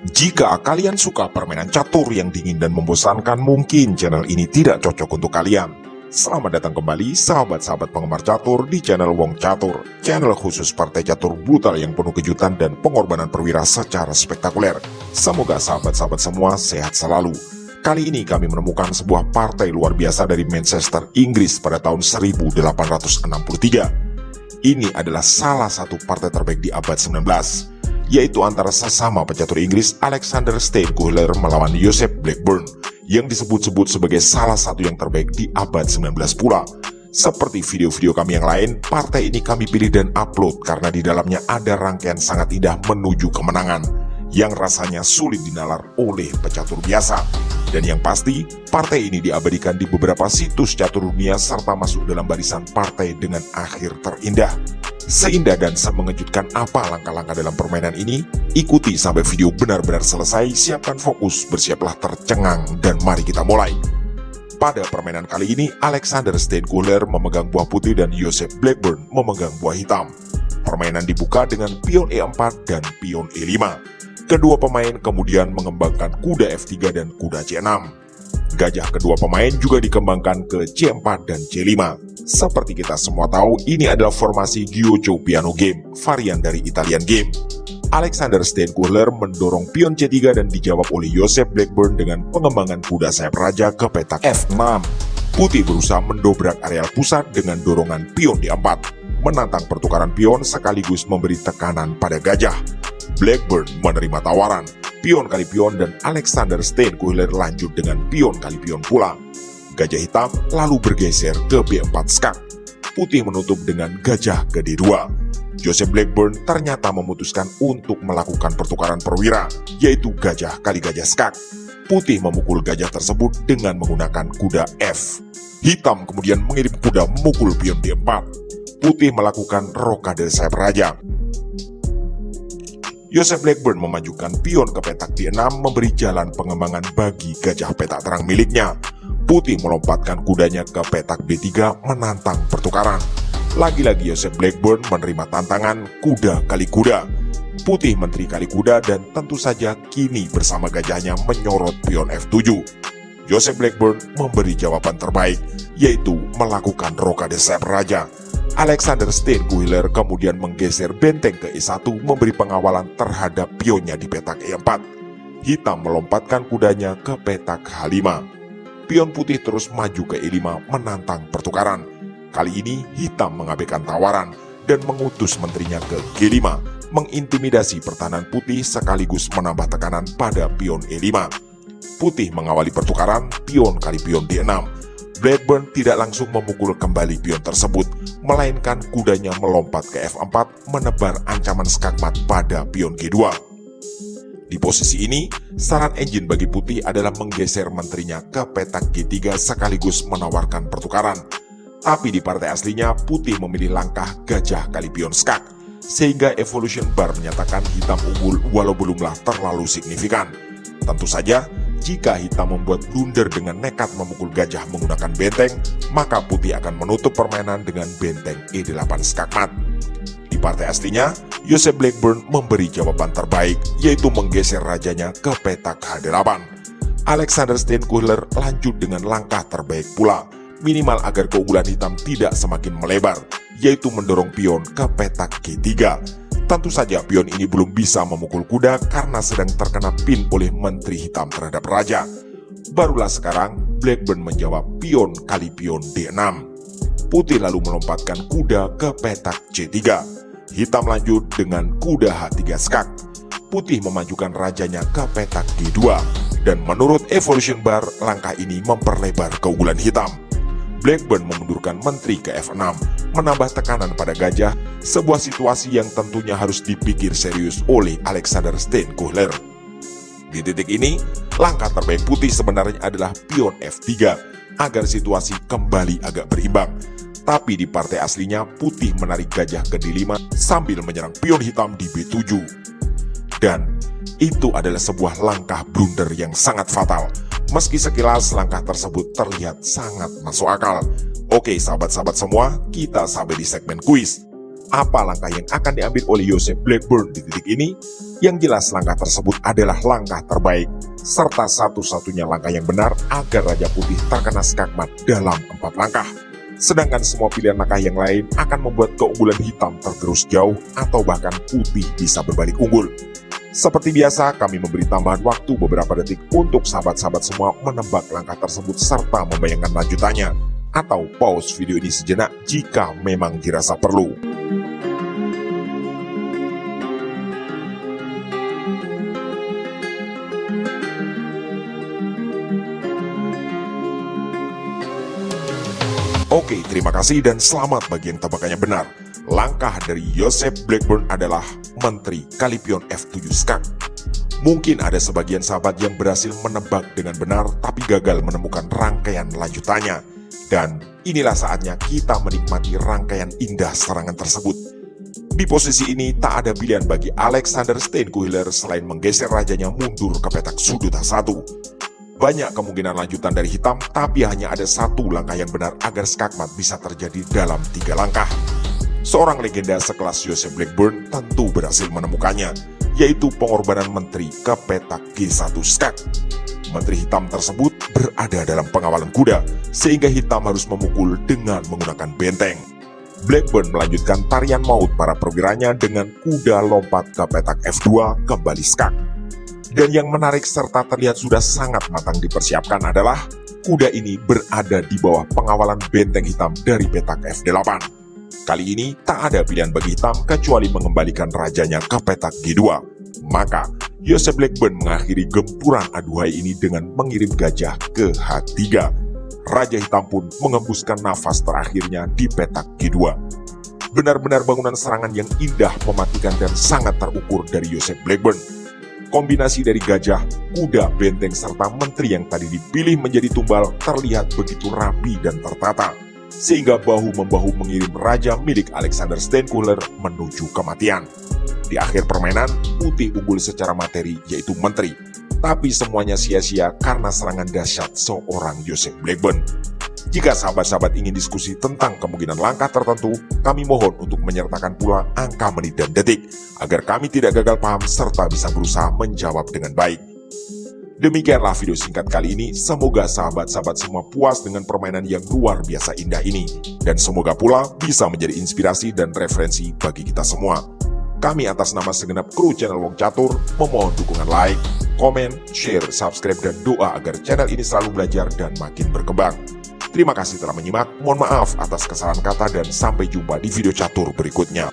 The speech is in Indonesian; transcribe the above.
Jika kalian suka permainan catur yang dingin dan membosankan, mungkin channel ini tidak cocok untuk kalian. Selamat datang kembali sahabat-sahabat penggemar catur di channel Wong Catur, channel khusus partai catur brutal yang penuh kejutan dan pengorbanan perwira secara spektakuler. Semoga sahabat-sahabat semua sehat selalu. Kali ini kami menemukan sebuah partai luar biasa dari Manchester, Inggris pada tahun 1863. Ini adalah salah satu partai terbaik di abad 19, yaitu antara sesama pecatur Inggris Alexander Steinkuhler melawan Joseph Blackburn, yang disebut-sebut sebagai salah satu yang terbaik di abad 19 pula. Seperti video-video kami yang lain, partai ini kami pilih dan upload karena di dalamnya ada rangkaian sangat indah menuju kemenangan, yang rasanya sulit dinalar oleh pecatur biasa. Dan yang pasti, partai ini diabadikan di beberapa situs catur dunia serta masuk dalam barisan partai dengan akhir terindah. Seindah dan semengejutkan apa langkah-langkah dalam permainan ini? Ikuti sampai video benar-benar selesai, siapkan fokus, bersiaplah tercengang, dan mari kita mulai. Pada permainan kali ini, Alexander Steinkuhler memegang buah putih dan Joseph Blackburn memegang buah hitam. Permainan dibuka dengan pion E4 dan pion E5. Kedua pemain kemudian mengembangkan kuda F3 dan kuda C6. Gajah kedua pemain juga dikembangkan ke C4 dan C5. Seperti kita semua tahu, ini adalah formasi Gyucho Piano Game, varian dari Italian Game. Alexander Steinkuhler mendorong pion C3 dan dijawab oleh Joseph Blackburn dengan pengembangan kuda sayap raja ke petak F6. Putih berusaha mendobrak areal pusat dengan dorongan pion D4, menantang pertukaran pion sekaligus memberi tekanan pada gajah. Blackburn menerima tawaran, pion kali pion, dan Alexander Steinkuhler lanjut dengan pion kali pion pula. Gajah hitam lalu bergeser ke B4 skak. Putih menutup dengan gajah ke D2. Joseph Blackburn ternyata memutuskan untuk melakukan pertukaran perwira, yaitu gajah kali gajah skak. Putih memukul gajah tersebut dengan menggunakan kuda F. Hitam kemudian mengirim kuda memukul pion D4. Putih melakukan rokade sayap raja. Joseph Blackburn memajukan pion ke petak D6 memberi jalan pengembangan bagi gajah petak terang miliknya. Putih melompatkan kudanya ke petak B3 menantang pertukaran. Lagi-lagi Joseph Blackburn menerima tantangan kuda kali kuda. Putih menteri kali kuda dan tentu saja kini bersama gajahnya menyorot pion F7. Joseph Blackburn memberi jawaban terbaik, yaitu melakukan rokade sayap raja. Alexander Steinkuhler kemudian menggeser benteng ke E1 memberi pengawalan terhadap pionnya di petak E4. Hitam melompatkan kudanya ke petak H5. Pion putih terus maju ke E5 menantang pertukaran. Kali ini hitam mengabaikan tawaran dan mengutus menterinya ke G5, mengintimidasi pertahanan putih sekaligus menambah tekanan pada pion E5. Putih mengawali pertukaran pion kali pion D6. Blackburn tidak langsung memukul kembali pion tersebut, melainkan kudanya melompat ke F4 menebar ancaman skakmat pada pion G2. Di posisi ini, saran engine bagi putih adalah menggeser menterinya ke petak G3 sekaligus menawarkan pertukaran. Tapi di partai aslinya, putih memilih langkah gajah kali pion skak, sehingga evolution bar menyatakan hitam unggul walau belumlah terlalu signifikan. Tentu saja, jika hitam membuat blunder dengan nekat memukul gajah menggunakan benteng, maka putih akan menutup permainan dengan benteng E8 skakmat. Di partai aslinya, Joseph Blackburn memberi jawaban terbaik, yaitu menggeser rajanya ke petak H8. Alexander Steinkuhler lanjut dengan langkah terbaik pula, minimal agar keunggulan hitam tidak semakin melebar, yaitu mendorong pion ke petak G3. Tentu saja pion ini belum bisa memukul kuda karena sedang terkena pin oleh menteri hitam terhadap raja. Barulah sekarang Blackburn menjawab pion kali pion D6. Putih lalu melompatkan kuda ke petak C3. Hitam lanjut dengan kuda H3 skak. Putih memajukan rajanya ke petak D2. Dan menurut evolution bar, langkah ini memperlebar keunggulan hitam. Blackburn memundurkan menteri ke F6, menambah tekanan pada gajah, sebuah situasi yang tentunya harus dipikir serius oleh Alexander Steinkuhler. Di titik ini, langkah terbaik putih sebenarnya adalah pion F3, agar situasi kembali agak berimbang. Tapi di partai aslinya, putih menarik gajah ke D5 sambil menyerang pion hitam di B7. Dan itu adalah sebuah langkah blunder yang sangat fatal. Meski sekilas langkah tersebut terlihat sangat masuk akal. Oke sahabat-sahabat semua, kita sampai di segmen kuis. Apa langkah yang akan diambil oleh Joseph Blackburn di titik ini? Yang jelas langkah tersebut adalah langkah terbaik, serta satu-satunya langkah yang benar agar Raja Putih terkena skakmat dalam 4 langkah. Sedangkan semua pilihan langkah yang lain akan membuat keunggulan hitam tergerus jauh atau bahkan putih bisa berbalik unggul. Seperti biasa, kami memberi tambahan waktu beberapa detik untuk sahabat-sahabat semua menebak langkah tersebut serta membayangkan lanjutannya. Atau pause video ini sejenak jika memang dirasa perlu. Oke, terima kasih dan selamat bagi yang tebakannya benar. Langkah dari Joseph Blackburn adalah Menteri kali pion F7 skak. Mungkin ada sebagian sahabat yang berhasil menebak dengan benar tapi gagal menemukan rangkaian lanjutannya. Dan inilah saatnya kita menikmati rangkaian indah serangan tersebut. Di posisi ini tak ada pilihan bagi Alexander Steinkuhler selain menggeser rajanya mundur ke petak sudut H1. Banyak kemungkinan lanjutan dari hitam, tapi hanya ada satu langkah yang benar agar skakmat bisa terjadi dalam 3 langkah. Seorang legenda sekelas Joseph Blackburn tentu berhasil menemukannya, yaitu pengorbanan menteri ke petak G1 skak. Menteri hitam tersebut berada dalam pengawalan kuda, sehingga hitam harus memukul dengan menggunakan benteng. Blackburn melanjutkan tarian maut para perwiranya dengan kuda lompat ke petak F2 kembali skak. Dan yang menarik serta terlihat sudah sangat matang dipersiapkan adalah kuda ini berada di bawah pengawalan benteng hitam dari petak F8. Kali ini tak ada pilihan bagi hitam kecuali mengembalikan rajanya ke petak G2. Maka Joseph Blackburn mengakhiri gempuran aduhai ini dengan mengirim gajah ke H3. Raja hitam pun mengembuskan nafas terakhirnya di petak G2. Benar-benar bangunan serangan yang indah, mematikan dan sangat terukur dari Joseph Blackburn. Kombinasi dari gajah, kuda, benteng, serta menteri yang tadi dipilih menjadi tumbal terlihat begitu rapi dan tertata, sehingga bahu-membahu mengirim raja milik Alexander Steinkuhler menuju kematian. Di akhir permainan, putih unggul secara materi yaitu menteri, tapi semuanya sia-sia karena serangan dahsyat seorang Joseph Blackburn. Jika sahabat-sahabat ingin diskusi tentang kemungkinan langkah tertentu, kami mohon untuk menyertakan pula angka menit dan detik, agar kami tidak gagal paham serta bisa berusaha menjawab dengan baik. Demikianlah video singkat kali ini, semoga sahabat-sahabat semua puas dengan permainan yang luar biasa indah ini, dan semoga pula bisa menjadi inspirasi dan referensi bagi kita semua. Kami atas nama segenap kru channel Wong Catur, memohon dukungan like, komen, share, subscribe, dan doa agar channel ini selalu belajar dan makin berkembang. Terima kasih telah menyimak, mohon maaf atas kesalahan kata dan sampai jumpa di video catur berikutnya.